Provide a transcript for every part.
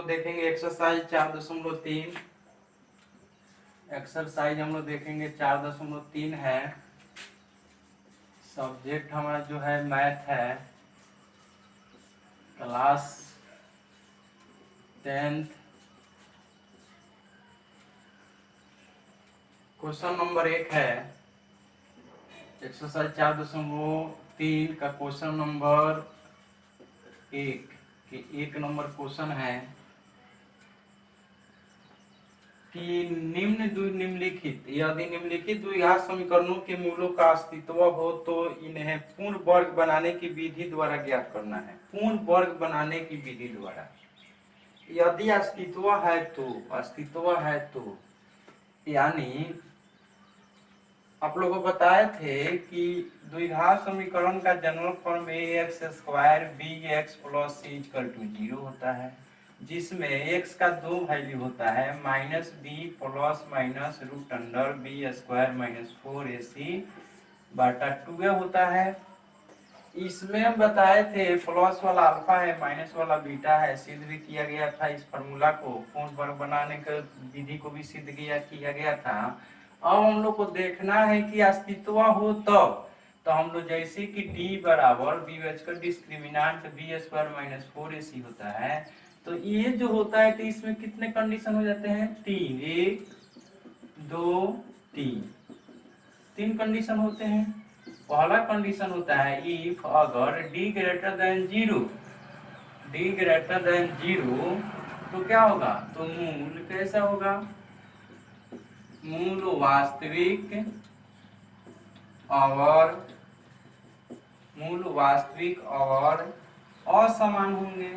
लोग देखेंगे exercise 4.3। Exercise हम लोग देखेंगे 4.3 है। सब्जेक्ट हमारा जो है मैथ है, क्लास 10th। क्वेश्चन नंबर 1 है एक्सरसाइज 4.3 का क्वेश्चन नंबर 1 कि 1 नंबर क्वेश्चन है कि निम्नलिखित यदि निम्नलिखित द्विघात समीकरणों के मूलों का अस्तित्व हो तो इन्हें पूर्ण वर्ग बनाने की विधि द्वारा ज्ञात करना है। पूर्ण वर्ग बनाने की विधि द्वारा यदि अस्तित्व है तो यानी आप लोगों को बताए थे कि द्विघात समीकरण का general form ax² bx + c = 0 होता है, जिसमें x का 2 वैल्यू होता है -b ± √b² - 4ac बटा 2a होता है। इसमें हम बताए थे प्लस वाला अल्फा है, माइनस वाला बीटा है, सिद्ध भी किया गया था। इस फार्मूला को पूर्ण वर्ग बनाने के विधि को भी सिद्ध किया गया था। अब हम लोग को देखना है कि अस्तित्व हो तब तो हम लोग जैसे कि d बराबर bh का डिस्क्रिमिनेंट b² - 4ac होता है, तो ये जो होता है तो इसमें कितने कंडीशन हो जाते हैं? 3, 1 2 3 कंडीशन होते हैं। पहला कंडीशन होता है इफ अगर d greater than 0 तो क्या होगा? तो मूल कैसा होगा? मूल वास्तविक और असमान होंगे।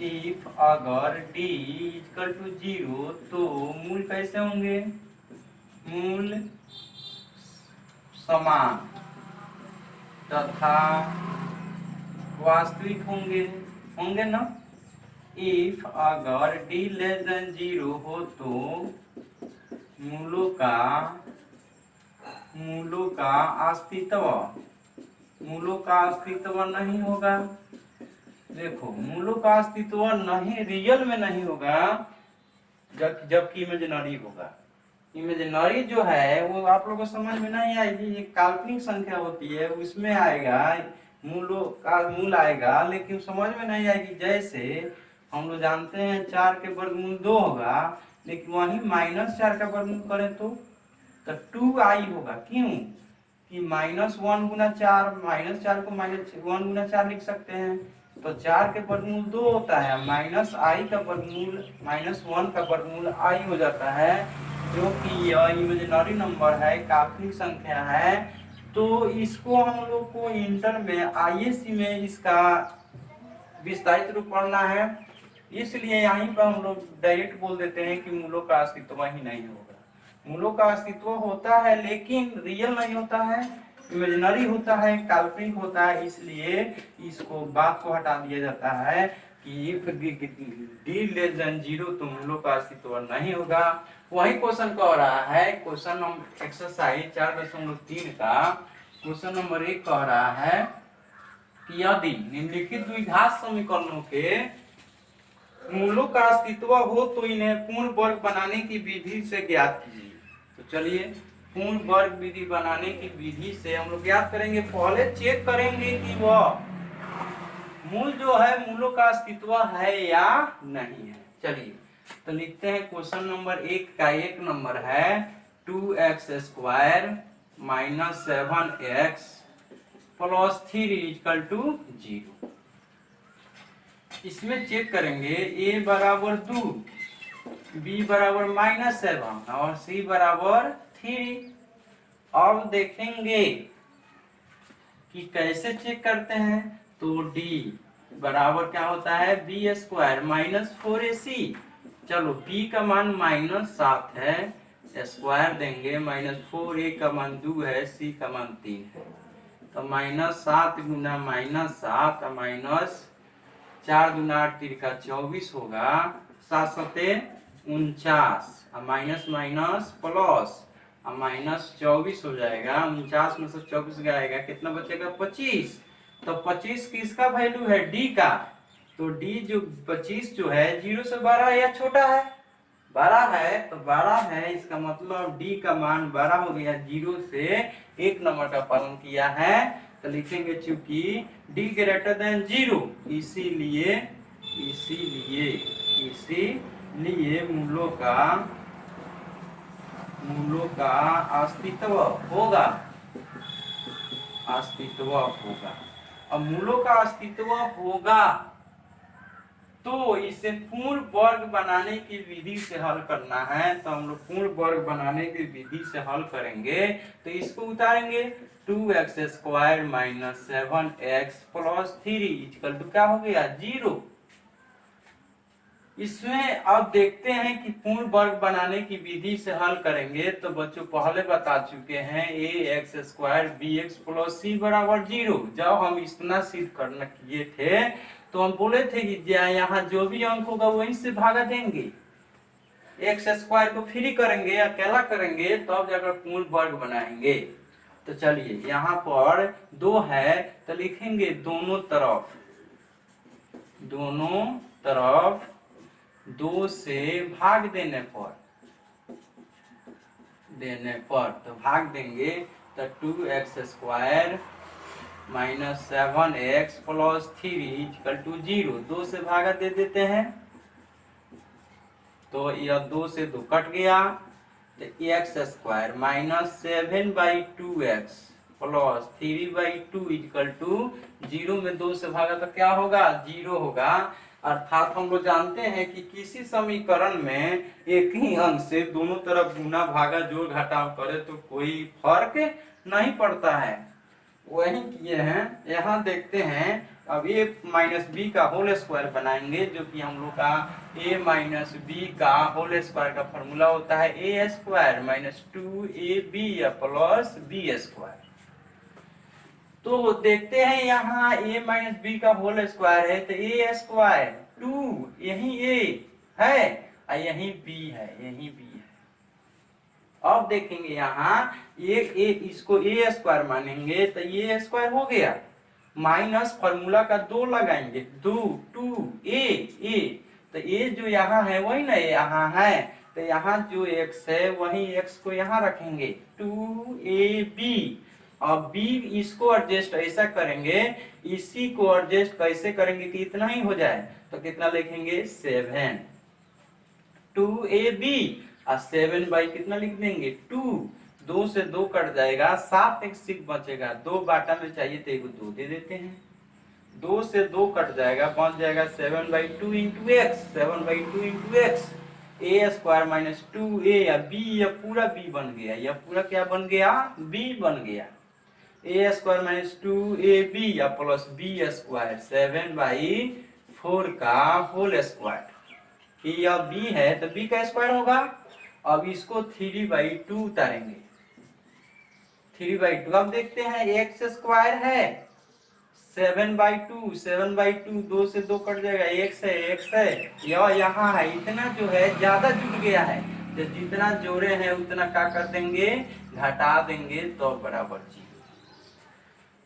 इफ अगर d = 0 तो मूल कैसे होंगे? मूल समान तथा वास्तविक होंगे ना। इफ अगर d < 0 हो तो मूलों का अस्तित्व नहीं होगा। देखो, मूलों का अस्तित्व नहीं, रियल में नहीं होगा, जबकि इमेजिनरी होगा। इमेजिनरी जो है वो आप लोगों को समझ में नहीं आएगी। ये काल्पनिक संख्या होती है, उसमें आएगा मूल आएगा, लेकिन समझ में नहीं आएगी। जैसे हम लोग जानते हैं 4 के वर्गमूल 2 होगा, लेकिन वहीं -4 का वर्गमूल करें तो 2i होगा। क्यों? कि -1 गुना 4, -4 को -1 गुना 4 लिख सकते हैं, तो 4 के वर्गमूल 2 होता है, -1 का वर्गमूल i हो जाता है, जो कि यह इमेजिनरी नंबर है, काल्पनिक संख्या है। तो इसको हम लोग को इंटर में आईएससी में इसका विस्तारित रूप पढ़ना है, इसलिए यहीं पर हम लोग डायरेक्ट बोल देते हैं कि मूलों का अस्तित्व ही नहीं होगा। मूलों का अस्तित्व होता है लेकिन रियल नहीं होता है, इमेजिनरी होता है, काल्पनिक होता है। इसलिए इसको बात को हटा दिया जाता है कि इफ d < 0 तो मूलों का अस्तित्व नहीं होगा। वही क्वेश्चन कह रहा है, क्वेश्चन नंबर एक्सरसाइज 4.3 का क्वेश्चन नंबर 1 कह रहा है कि यदि निम्नलिखित द्विघात समीकरणों के मूलों का अस्तित्व हो तो इन्हें पूर्ण वर्ग बनाने की विधि से ज्ञात कीजिए। तो चलिए, पूर्ण वर्ग विधि बनाने की विधि से हम लोग ज्ञात करेंगे। पहले चेक करेंगे कि वह मूल जो है, मूलों का अस्तित्व है या नहीं है। चलिए तो लिखते हैं क्वेश्चन नंबर 1 का 1 नंबर है 2x² - 7x + 3 = 0। इसमें चेक करेंगे a बराबर 2, b बराबर -7 और c बराबर 3। अब देखेंगे कि कैसे चेक करते हैं। तो d बराबर क्या होता है? b² - 4ac। चलो, b का मान -7 है, स्क्वायर देंगे, -4a का मान 2 है, c का मान 3 है, तो -7 गुना -7 -4 गुना 8 तिरका 24 होगा, 7 सते 49, माइनस प्लस -24 हो जाएगा। 49 में से 24 गएगा, कितना बचेगा? 25। तो 25 किसका वैल्यू है? डी का। तो डी जो 25 जो है 0 से बड़ा है या छोटा है? बड़ा है, तो बड़ा है इसका मतलब डी का मान बड़ा हो गया, 0 से 1 नंबर का पालन किया है। तो लिखेंगे चूंकि डी ग्रेटर देन 0, इसीलिए इसीलिए इसीलिए मूलों का अस्तित्व होगा। अब मूलों का अस्तित्व होगा तो इसे पूर्ण वर्ग बनाने की विधि से हल करना है। तो हम लोग पूर्ण वर्ग बनाने की विधि से हल करेंगे। तो इसको उतारेंगे, 2x² minus 7x plus 3 equal to क्या हो गया? 0। इसमें अब देखते हैं कि पूर्ण वर्ग बनाने की विधि से हल करेंगे। तो बच्चों पहले बता चुके हैं ax² bx प्लस c बराबर 0। जब हम इतना सिद्ध करना किए थे तो हम बोले थे कि यहाँ जो भी अंक होगा वहीं से भागा देंगे, x² को फ्री करेंगे, अकेला करेंगे, तब जाकर पूर्ण वर्ग बनाएंगे। तो चलिए यहाँ पर 2 है तो लिखेंगे दोनों तरफ 2 से भाग देने पर तो भाग देंगे। तो 2x² minus 7x plus 3 equal to 0, 2 से भागा दे देते हैं। तो यह 2 से 2 कट गया। तो x² minus 7/2x plus 3/2 equal to 0 में 2 से भागा तो क्या होगा? 0 होगा। अर्थात हम लोग जानते हैं कि किसी समीकरण में एक ही अंक से दोनों तरफ गुना भागा जोड़ घटाव करे तो कोई फर्क नहीं पड़ता है। वही किए हैं। यहाँ देखते हैं, अब a माइनस बी का होल स्क्वायर बनाएंगे, जो कि हम लोग का a माइनस बी का होल स्क्वायर का फॉर्मूला होता है a² minus 2ab plus b²। तो देखते हैं यहाँ a माइनस बी का होल स्क्वायर है तो a² 2, यही a है और यही b है, अब देखेंगे यहाँ इसको a² मानेंगे तो a² हो गया, माइनस फॉर्मूला का 2 लगाएंगे, 2a तो a जो यहाँ है वही ना यहाँ है, तो यहाँ जो x है वही x को यहाँ रखेंगे 2ab। अब b इसको एडजस्ट ऐसा करेंगे, इसी को एडजस्ट कैसे करेंगे कि इतना ही हो जाए, तो कितना लिखेंगे 7, 2ab और 7 बाई कितना लिख देंगे 2, 2 से 2 कट जाएगा, 7 एक सिर्फ बचेगा, 2 बाटा में चाहिए तो एक 2 दे देते हैं, 2 से 2 कट जाएगा, बच जाएगा 7/2 into x, 7/2 into x, a² minus 2a या b, या पूरा b बन गया, या पूरा क्या बन गया? b बन गया, a² माइनस 2ab या प्लस b², 7/4 का होल स्क्वायर। यह b है तो b का स्क्वायर होगा। अब इसको 3/2 उतारेंगे, 3/2। अब देखते हैं x² है 7/2, 7/2 2 से 2 कट जाएगा, x है यह यहाँ है, इतना जो है ज्यादा जुड़ गया है, तो जितना जोड़े हैं उतना क्या कर देंगे? घटा देंगे, तो बराबर 0।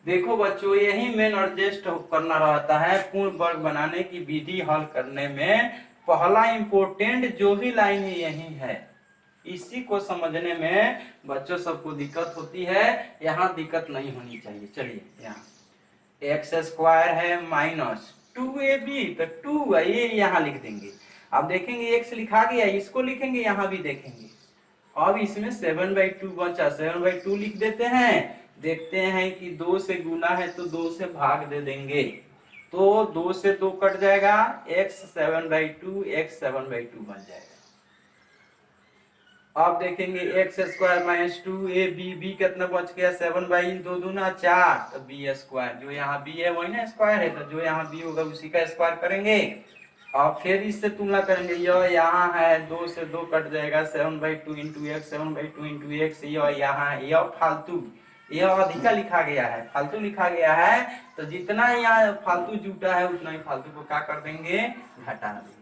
देखो बच्चों यही मेन एडजस्ट करना रहता है पूर्ण वर्ग बनाने की विधि हल करने में। पहला इंपोर्टेंट जो भी लाइन है यही है, इसी को समझने में बच्चों सबको दिक्कत होती है, यहाँ दिक्कत नहीं होनी चाहिए। चलिए यहाँ x² है माइनस 2ab, तो 2 ये यहाँ लिख देंगे। अब देखेंगे x लिखा गया, इसको लिखेंगे, यहाँ भी देखेंगे। अब इसमें 7/2 बचा, 7/2 लिख देते हैं। देखते हैं कि 2 से गुना है तो 2 से भाग दे देंगे, तो 2 से 2 कट जाएगा, x 7/2 x 7/2 बन जाएगा। अब देखेंगे x² माइनस 2ab, कितना बच गया? 7/2 दूना 4, तो b², जो यहाँ b है वही ना स्क्वायर है, तो जो यहाँ b होगा उसी का स्क्वायर करेंगे। अब फिर इससे तुलना करेंगे, यह यहाँ है 2 से 2 कट जाएगा, 7/2 इंटू एक्स, 7/2 इंटू एक्स, यह यहाँ है, यह फालतू, यह अधिका लिखा गया है, फालतू लिखा गया है, तो जितना यहाँ फालतू जुटा है उतना ही फालतू को क्या कर देंगे? घटा देंगे।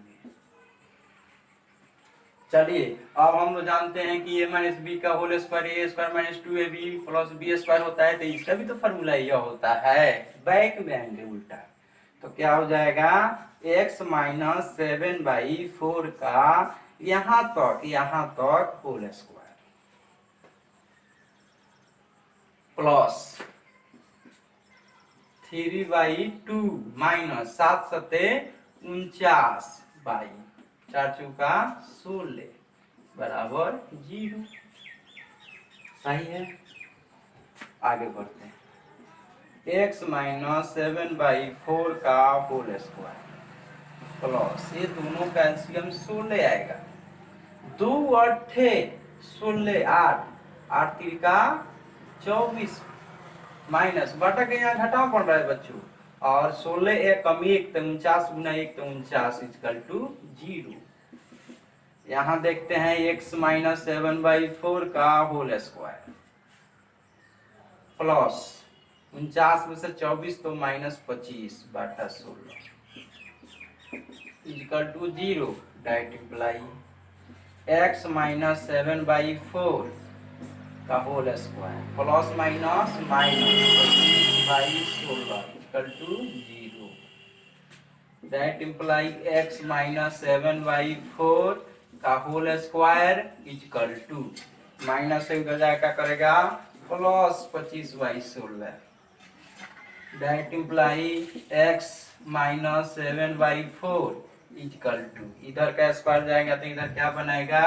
चलिए अब हम लोग जानते हैं कि a माइनस बी का whole square A square minus 2ab plus B square होता है, तो इसका भी तो फॉर्मूला यह होता है, बैक में आएंगे उल्टा। तो क्या हो जाएगा x माइनस 7/4 का यहाँ तक होल स्क्वायर प्लस 3/2 माइनस 7 सते 49 बाई 4 चौका 16 बराबर 0। सही है। आगे बढ़ते हैं। x माइनस 7/4 का होल स्क्वायर प्लस ये दोनों का एलसीएम 16 आएगा, 2 अट्ठे 16 8 8 तिरका 24 माइनस बटा के यहाँ घटाव पड़ रहा है बच्चों, और 16 एक कम 1 तो 49 गुना 1 तो 49 इक्वल टू 0। यहाँ देखते हैं x माइनस 7/4 का होल स्क्वायर प्लस 49 में से 24 तो माइनस 25 बटा 16 equal to 0। Direct imply x minus 7/4 का whole square plus minus minus 25/16 equal to 0। That imply x minus 7/4 का whole square equal to minus से उधर जाकर करेगा plus 25/16। That imply x minus 7/4 equal to इधर का स्क्वायर जाएगा तो इधर क्या बनाएगा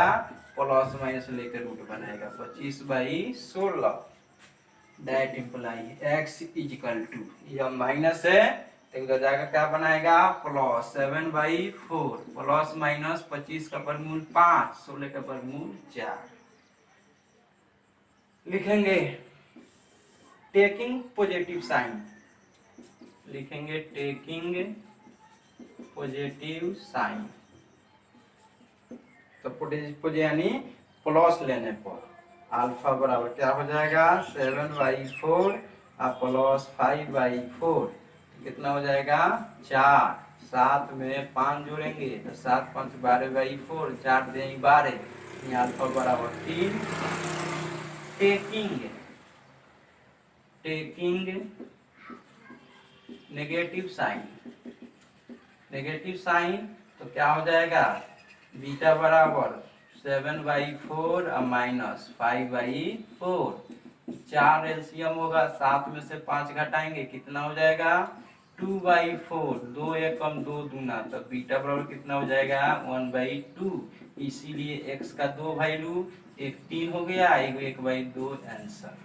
प्लस माइनस लेकर रूट बनाएगा 25/16। That imply x equal to यह माइनस है तो इधर जाकर क्या बनाएगा प्लस 7/4 प्लस माइनस 25 का वर्गमूल 5 16 का वर्गमूल 4 लिखेंगे। टेकिंग पॉजिटिव साइन लिखेंगे, टेकिंग पॉजिटिव साइन तो पॉजिटिव यानी प्लस लेने पर अल्फा बराबर क्या हो जाएगा 7/4 और प्लस 5/4 कितना हो जाएगा 4, 7 में 5 जोड़ेंगे तो 7 5 12/4 4 देंगे 12 यहाँ अल्फा बराबर 3। टेकिंग नेगेटिव साइन तो क्या हो जाएगा बीटा बराबर 7/4 और माइनस 5/4 4 एलसीएम होगा 7 में से 5 घटाएंगे कितना हो जाएगा 2/4 2 एक कम 2 दूना तो बीटा बराबर कितना हो जाएगा 1/2। इसीलिए x का 2 वैल्यू एक 3 हो गया, एक 1/2 आंसर।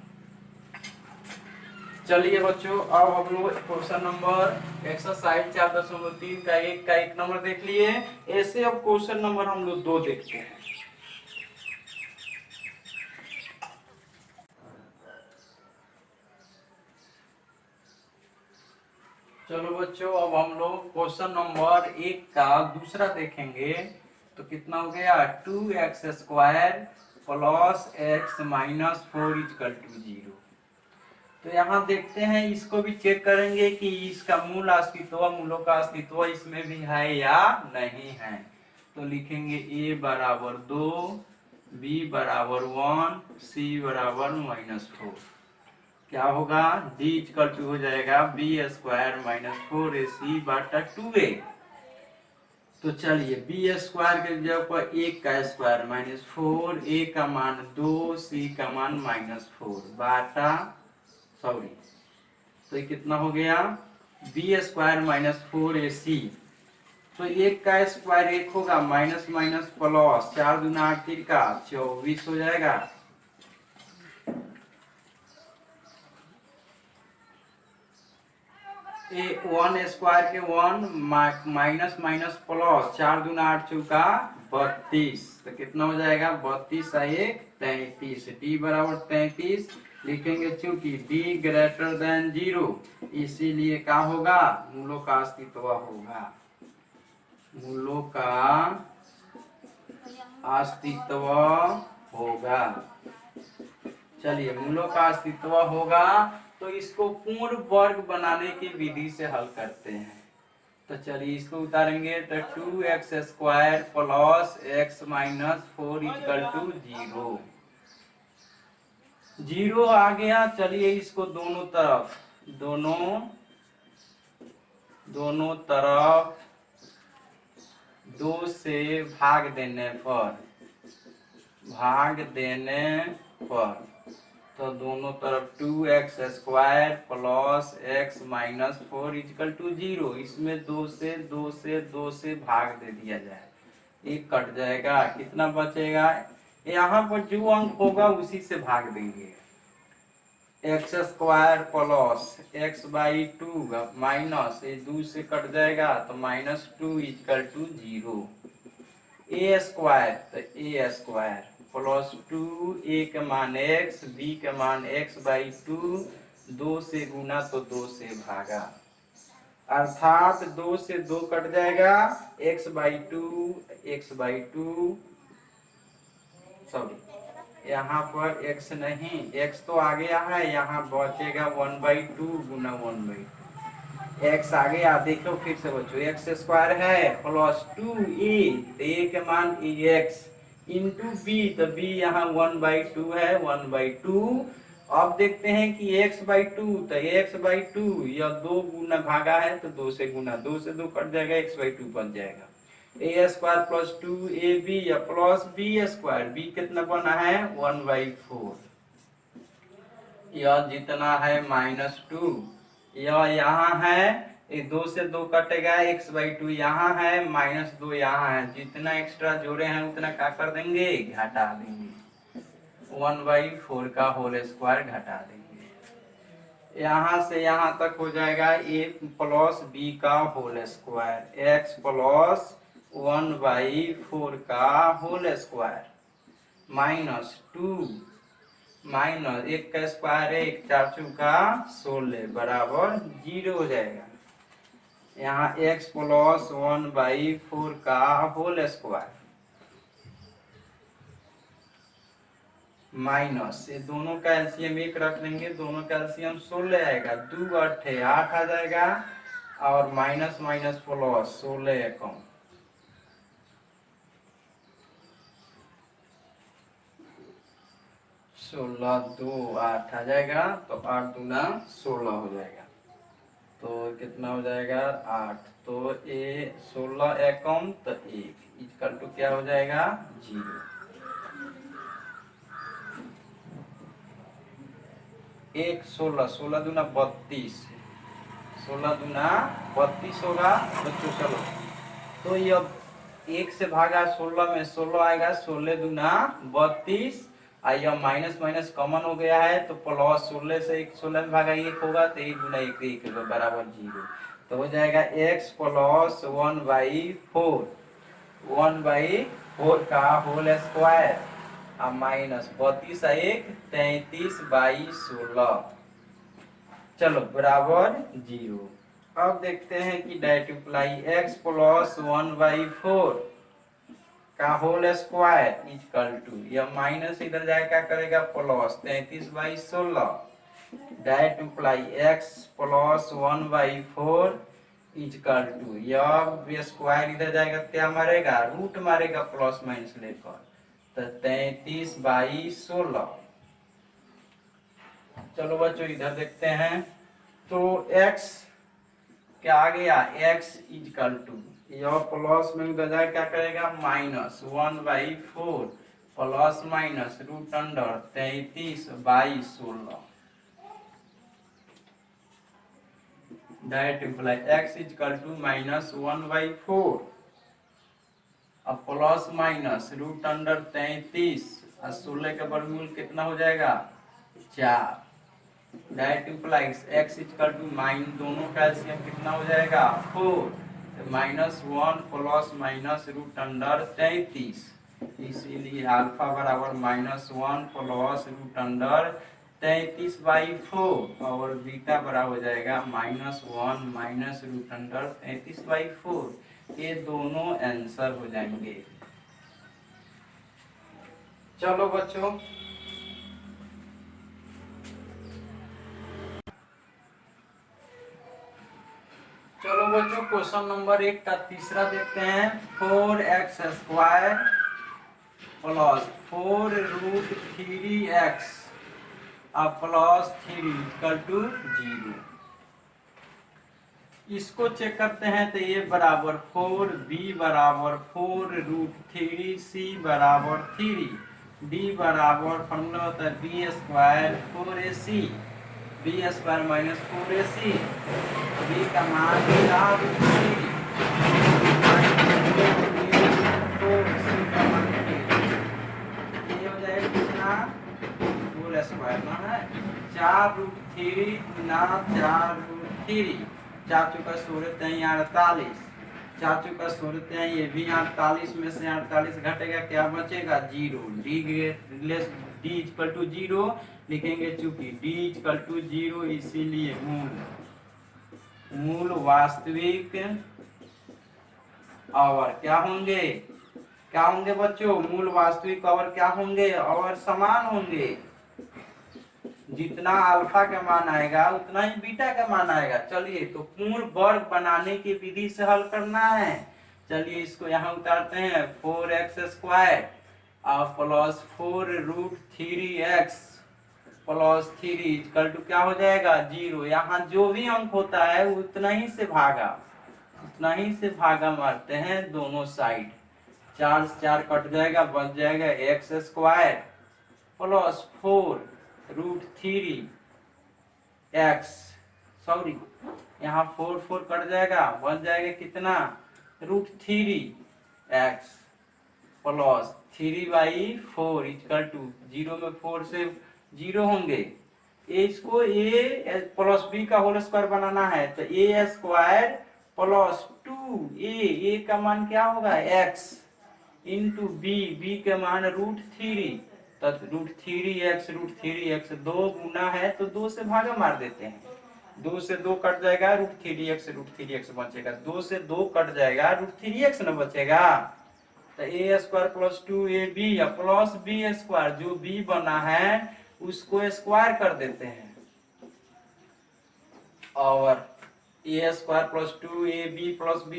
चलिए बच्चों अब हम लोग क्वेश्चन नंबर एक्सरसाइज 4.3 का एक नंबर देख लिए। ऐसे अब क्वेश्चन नंबर हम लोग 2 देखते हैं। चलो बच्चों अब हम लोग क्वेश्चन नंबर 1 का दूसरा देखेंगे। तो कितना हो गया 2x² plus x minus 4 equal to 0। तो यहाँ देखते हैं, इसको भी चेक करेंगे कि इसका मूल अस्तित्व मूलों का अस्तित्व इसमें भी है या नहीं है। तो लिखेंगे a बराबर 2 b बराबर 1 c बराबर -4। क्या होगा d इक्वल टू हो जाएगा b² माइनस 4ac बटा 2a। तो चलिए b² के जगह पर 1 का स्क्वायर -4 a का मान 2 c का मान -4 बाटा तो ये कितना हो गया b² माइनस 4ac। तो 1 का स्क्वायर 1 होगा माइनस माइनस प्लस 4 दूना 8 तिरका 24 हो जाएगा। ए 1² के 1 माइनस माइनस प्लस 4 दूना 8 चौका 32 तो कितना हो जाएगा 32 1 33 d बराबर 33 लिखेंगे। चूंकि d ग्रेटर देन 0 इसीलिए क्या होगा मूलों का अस्तित्व होगा, मूलों का अस्तित्व होगा। चलिए मूलों का अस्तित्व होगा तो इसको पूर्ण वर्ग बनाने की विधि से हल करते हैं। तो चलिए इसको उतारेंगे तो 2x² plus x minus 4 equal to 0। 0 आ गया। चलिए इसको दोनों तरफ 2 से भाग देने पर तो दोनों तरफ 2x² plus x minus 4 equal to 0। इसमें 2 से भाग दे दिया जाए, एक कट जाएगा, कितना बचेगा? यहाँ पर जो अंक होगा उसी से भाग देंगे। x² प्लस x/2 माइनस ये 2 से कट जाएगा तो -2 इक्वल टू 0। a² तो a² प्लस 2 a के मान x, b के मान x/2, 2 से गुना तो 2 से भागा, अर्थात 2 से 2 कट जाएगा, x/2 सॉरी यहाँ पर x नहीं, x तो आ गया है, यहाँ बचेगा 1/2 गुना 1/2। x आ गया, देखो फिर से बच्चों, x² है प्लस 2a तो a के मान x इंटू b तो b यहाँ 1/2 है, 1/2। अब देखते हैं कि x/2 तो x/2 यह 2 गुना भागा है तो 2 से गुना, 2 से 2 कट जाएगा, x/2 बन जाएगा। a² प्लस 2ab या प्लस b², b कितना बना है 1/4, यह जितना है -2, यह यहाँ है, 2 से 2 कटेगा, x/2 यहाँ है, -2 यहाँ है, जितना एक्स्ट्रा जोड़े हैं उतना क्या कर देंगे, घटा देंगे, 1/4 का होल स्क्वायर घटा देंगे। यहाँ से यहाँ तक हो जाएगा a प्लस b का होल स्क्वायर, x प्लस 1/4 का होल स्क्वायर -2 माइनस 1 का स्क्वायर है, 1 4 चौका 16 बराबर 0 हो जाएगा। यहाँ x प्लस 1/4 का होल स्क्वायर माइनस ये दोनों का एलसीएम 1 रख लेंगे, दोनों का एलसीएम 16 आएगा, 2 8 8 आ जाएगा, और माइनस माइनस प्लस 16 एकम 16 2 8 आ जाएगा, तो 8 दूना 16 हो जाएगा, तो कितना हो जाएगा 8, तो ए 16 एकम तो 1 इक्वल टू क्या हो जाएगा 0। 1 16 16 दूना 32, 16 दूना 32 होगा बच्चों। चलो तो यह 1 से भागा 16 में 16 आएगा, 16 दूना 32, यह माइनस माइनस कॉमन हो गया है तो प्लस 16 से 16 में भागा 1 होगा, तो 1 गुना 1 1 बराबर 0, तो हो जाएगा x प्लस 1/4, 1/4 का होल स्क्वायर माइनस 32 1 33/16, चलो बराबर 0। अब देखते हैं कि डायरेक्ट अप्लाई x प्लस 1/4 का होल स्क्वायर इक्वल टू, यह माइनस इधर जाए क्या करेगा plus 33/16, direct apply x plus 1/4 equal to, यह स्क्वायर इधर जाएगा क्या मारेगा, रूट मारेगा प्लस माइनस लेकर, तो 33/16। चलो बच्चों इधर देखते हैं, तो x क्या आ गया, x इक्वल टू, यह प्लस में उधर जाए क्या करेगा minus 1/4 plus minus root under 33/16, direct imply x equal to -1/4 अब प्लस माइनस रूट अंडर 33 और 16 का वर्गमूल कितना हो जाएगा 4, direct implies x equal to दोनों का एलसीएम कितना हो जाएगा 4, -1 प्लस माइनस रूट अंडर 33, इसीलिए अल्फा बराबर -1 प्लस रूट अंडर 33/4 और बीटा बराबर हो जाएगा -1 माइनस रूट अंडर 33/4, ये दोनों आंसर हो जाएंगे। चलो बच्चों बच्चों क्वेश्चन नंबर 1 का तीसरा देखते हैं। 4x² plus 4√3x plus 3 equal to 0। इसको चेक करते हैं तो ये बराबर 4, b बराबर 4√3, c बराबर 3, d बराबर फॉर्मूला होता है b² 4ac, b² minus 4ac, b का मान √3 हो जाएगा कितना 4² ना है 4√3 गुना 4√3, 4 चौका 16 3 48, 4 चौका 16 3 ये भी 48 में से 48 घटेगा क्या बचेगा 0। d इक्वल टू 0 लिखेंगे चूंकि d इक्वल टू 0 इसीलिए मूल वास्तविक और क्या होंगे बच्चों, मूल वास्तविक और क्या होंगे और समान होंगे। जितना अल्फा का मान आएगा उतना ही बीटा का मान आएगा। चलिए तो पूर्ण वर्ग बनाने की विधि से हल करना है। चलिए इसको यहाँ उतारते हैं 4x² और plus 4√3x plus 3 equal to क्या हो जाएगा 0। यहाँ जो भी अंक होता है उतना ही से भागा मारते हैं दोनों साइड। 4 से 4 कट जाएगा, बच जाएगा x² प्लस 4√3x, सॉरी यहाँ 4 4 कट जाएगा, बच जाएगा कितना √3x प्लस 3/4 इक्वल टू 0 में 4 से 0 होंगे। इसको a प्लस b का होल स्क्वायर बनाना है तो a² प्लस 2a का मान क्या होगा x इंटू b के मान √3, तब √3x 2 गुना है तो 2 से भागा मार देते हैं। 2 से 2 कट जाएगा √3x बचेगा, 2 से 2 कट जाएगा √3x न बचेगा। तो a² प्लस 2ab या प्लस b², जो b बना है उसको स्क्वायर कर देते हैं और a² plus 2ab plus b²,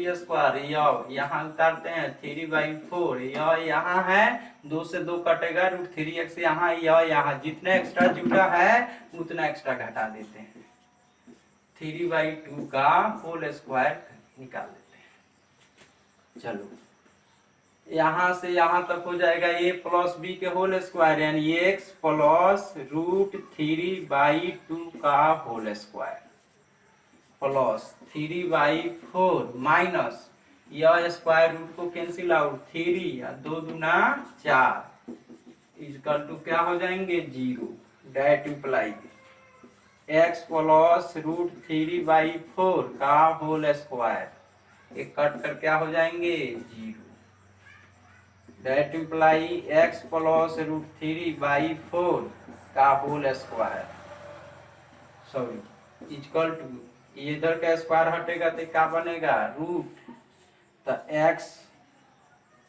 यहाँ उतारते हैं 3/4, यहाँ है 2 से 2 कटेगा √3x, यहाँ जितना एक्स्ट्रा जुड़ा है उतना एक्स्ट्रा घटा देते हैं, 3/2 का होल स्क्वायर निकाल देते हैं। चलो यहाँ से यहाँ तक हो जाएगा a प्लस b के होल स्क्वायर यानी x प्लस √3/2 का होल स्क्वायर प्लस 3/4 माइनस यह स्क्वायर रूट को कैंसिल आउट 3 या 2 दूना 4 इक्वल टू क्या हो जाएंगे 0। डायरेक्ट इम्प्लाई x प्लस √3/4 का होल स्क्वायर एक कट कर क्या हो जाएंगे 0। डायरेक्ट इम्प्लाई x प्लस √3/4 का whole square sorry equal to इधर का स्क्वायर हटेगा तो क्या बनेगा रूट, तो x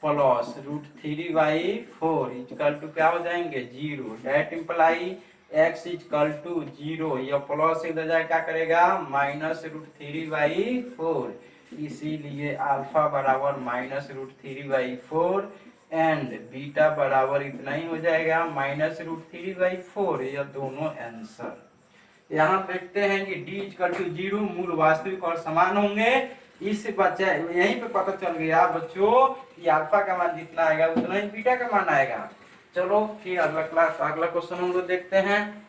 प्लस √3/4 इक्वल टू क्या हो जाएंगे 0। Direct imply x equal to 0, यह प्लस इधर जाए क्या करेगा माइनस √3/4, इसीलिए अल्फा बराबर माइनस √3/4 एंड बीटा बराबर इतना ही हो जाएगा माइनस √3/4। यह दोनों आंसर यहाँ देखते हैं कि d इक्वल टू 0 मूल वास्तविक और समान होंगे। इस बच्चे यहीं पे पता चल गया बच्चों कि अल्फा का मान जितना आएगा उतना ही बीटा का मान आएगा। चलो फिर अगला क्वेश्चन हम लोग देखते हैं।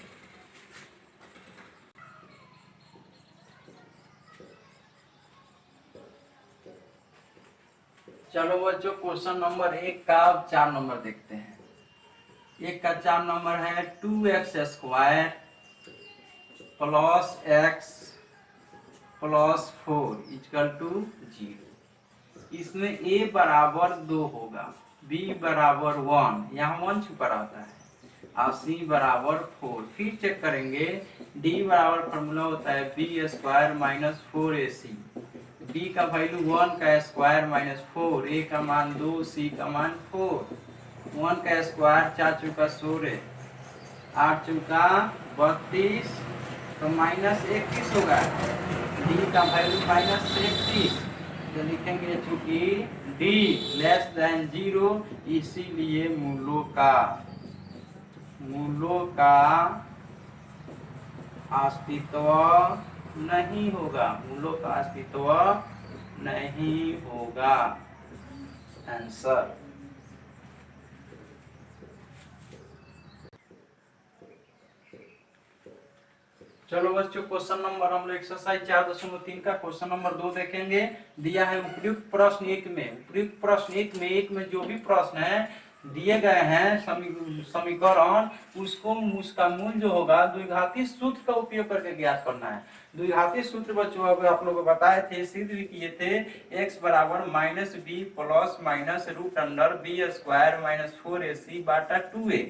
चलो बच्चों क्वेश्चन नंबर 1 का 4 नंबर देखते हैं। 1 का 4 नंबर है 2x² plus x plus 4 equal to 0। इसमें a बराबर 2 होगा, b बराबर 1, यहाँ 1 छुपा रहता है और c बराबर 4। फिर चेक करेंगे d बराबर फॉर्मूला होता है b² माइनस 4ac, b का वैल्यू 1 का स्क्वायर माइनस 4, a का मान 2, c का मान 4। 1 का स्क्वायर 4 चौका 16, 8 चौका 32 तो माइनस 21 होगा, डी का वैल्यू -31, तो लिखेंगे चूंकि डी लेस देन 0, इसीलिए मूलों का अस्तित्व नहीं होगा, मूलों का अस्तित्व नहीं होगा। आंसर। चलो बच्चों, क्वेश्चन नंबर हम लोग एक्सरसाइज 4.3 का क्वेश्चन नंबर 2 देखेंगे। दिया है उपयुक्त प्रश्न एक में जो भी प्रश्न है दिए गए हैं समीकरण, उसका मूल जो होगा द्विघाती सूत्र का उपयोग करके ज्ञात करना है। द्विघाती सूत्र बच्चों अब आप लोग बताए थे, सिद्ध भी किए थे, x बराबर -b plus minus root under b square minus 4ac बाटा 2a।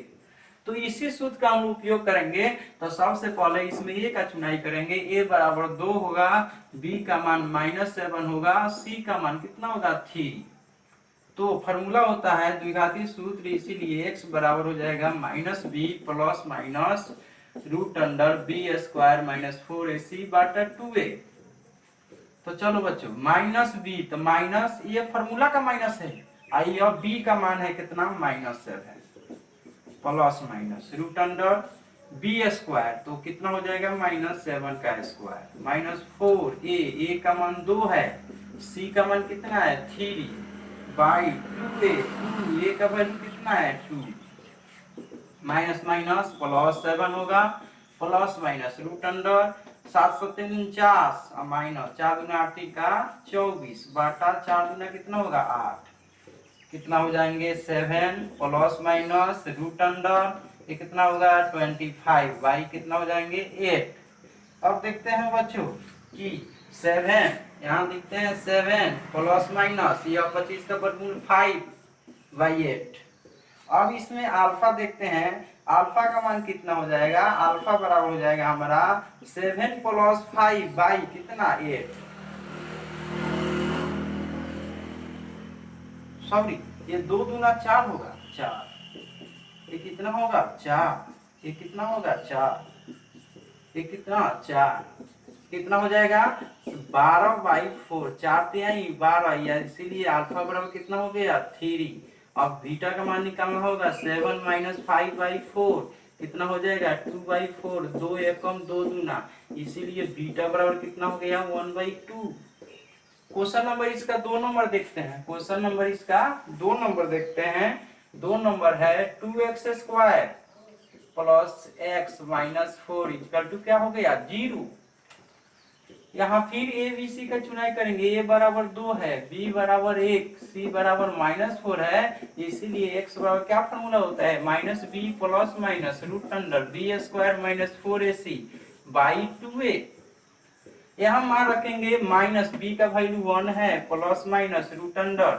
तो इसी सूत्र का हम उपयोग करेंगे। तो सबसे पहले इसमें a का चुनाई करेंगे। a बराबर 2 होगा, b का मान -7 होगा, c का मान कितना होगा 3। तो फॉर्मूला होता है द्विघाती सूत्र, इसीलिए x बराबर हो जाएगा -b plus minus root under b square minus 4ac बाटा 2a। तो चलो बच्चों, -b तो माइनस, ये फॉर्मूला का माइनस है, आई अब b का मान है कितना -7 plus minus root under B square, तो कितना हो जाएगा -7 का स्क्वायर माइनस 4a, a का मान 2 है, c का मान कितना है 3 बाई 2a, 2a का वैल्यू कितना है 2, माइनस माइनस प्लस 7 होगा, plus minus root under 7 7 49 minus 4 दूना 8 का 24 बाटा 4 दूना कितना होगा 8, कितना हो जाएंगे 7 प्लस माइनस रूट अंडर ये कितना होगा 25 बाई कितना हो जाएंगे 8। अब देखते हैं बच्चों कि 7 यहाँ देखते हैं 7 प्लस माइनस यह 25 का वर्गमूल 5 बाई 8। अब इसमें अल्फा देखते हैं, अल्फा का मान कितना हो जाएगा, अल्फा बराबर हो जाएगा हमारा 7 प्लस 5 बाई कितना 8, सॉरी ये 2 दूना 4 होगा 4, ये कितना होगा 4, ये कितना होगा 4, ये कितना 4, कितना हो जाएगा 12 बाई 4, 4 12, इसीलिए अल्फा बराबर कितना हो गया 3। अब बीटा का मान निकालना होगा 7 माइनस 5 बाई 4, कितना हो जाएगा 2 बाई 4, 2 एकम 2 दूना, इसीलिए बीटा बराबर कितना हो गया 1 बाई 2। क्वेश्चन नंबर इसका 2 नंबर देखते हैं, क्वेश्चन नंबर इसका 2 नंबर देखते हैं। 2 नंबर है 2x square plus x minus 4 equal to क्या हो गया 0। यहाँ फिर a b c का चुनाई करेंगे, a बराबर 2 है, b बराबर 1, c बराबर -4 है, इसीलिए x बराबर क्या फॉर्मूला होता है -b plus minus root under b square minus 4ac by 2a। यहाँ मान रखेंगे माइनस b का वैल्यू 1 है, plus minus root under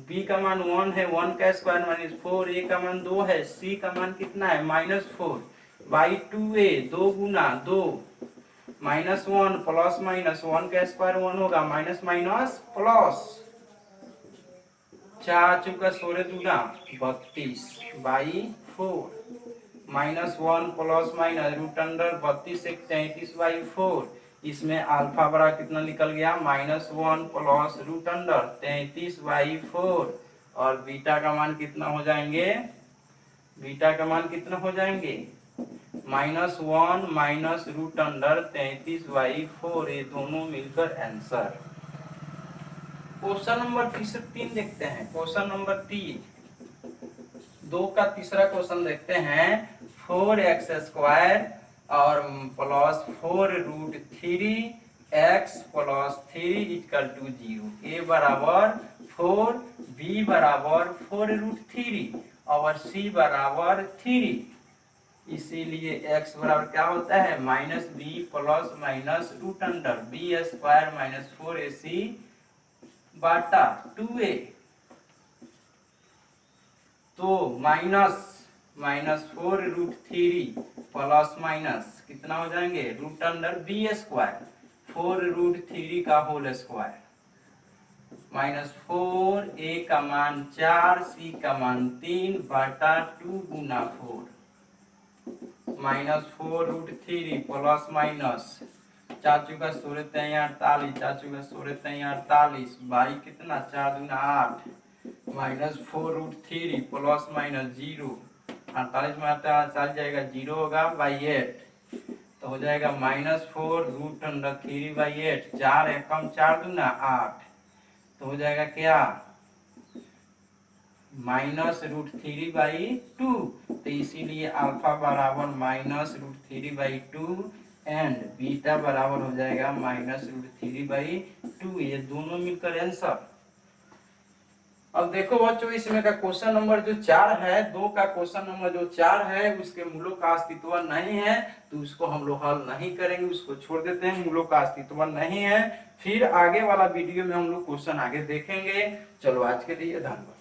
b का मान 1 है, 1 का स्क्वायर माइनस 4, a का मान 2 है, c का मान कितना है -4 by 2a, 2 Guna 2 -1 plus minus 1 का स्क्वायर 1 होगा, माइनस माइनस प्लस 4 चौका 16 दूना 32 by 4 -1 plus minus root under 32 एक 33 बाई 4। इसमें अल्फा बड़ा कितना निकल गया -1 प्लस रूट अंडर 33 बाई 4, और बीटा का मान कितना हो जाएंगे, बीटा का मान कितना हो जाएंगे -1 माइनस रूट अंडर 33 बाई 4, ये दोनों मिलकर आंसर। क्वेश्चन नंबर 3 देखते हैं, क्वेश्चन नंबर 2 का तीसरा क्वेश्चन देखते हैं। 4x स्क्वायर और plus 4 root 3x plus 3 equal to 0, a बराबर 4, b बराबर 4 रूट 3 और c बराबर 3, इसीलिए x बराबर क्या होता है -b plus minus root under b square minus 4ac बाटा 2a। तो -4 रूट 3 प्लस माइनस कितना हो जाएंगे root under b square 4 root 3 का होल स्क्वायर -4, a का मान 4, c का मान 3 बाटा 2 गुना 4, -4 रूट 3 प्लस माइनस चार चौका 16 3 48, 4 चौका 16 3 48, बाई कितना 4 दूना 8 माइनस 4 रूट 3 प्लस माइनस 0, 48 में आता चल जाएगा 0 होगा बाई 8, तो हो जाएगा -4 रूट अंडर 3 बाई 8, 4 एकम 4 दूना 8, तो हो जाएगा क्या -√3 बाई 2, तो इसीलिए अल्फा बराबर -√3 बाई 2 एंड बीटा बराबर हो जाएगा -√3 बाई 2, ये दोनों मिलकर आंसर। अब देखो बच्चों इसमें का क्वेश्चन नंबर जो 4 है, 2 का क्वेश्चन नंबर जो 4 है उसके मूलों का अस्तित्व नहीं है, तो उसको हम लोग हल नहीं करेंगे, उसको छोड़ देते हैं, मूलों का अस्तित्व नहीं है। फिर आगे वाला वीडियो में हम लोग क्वेश्चन आगे देखेंगे। चलो आज के लिए धन्यवाद।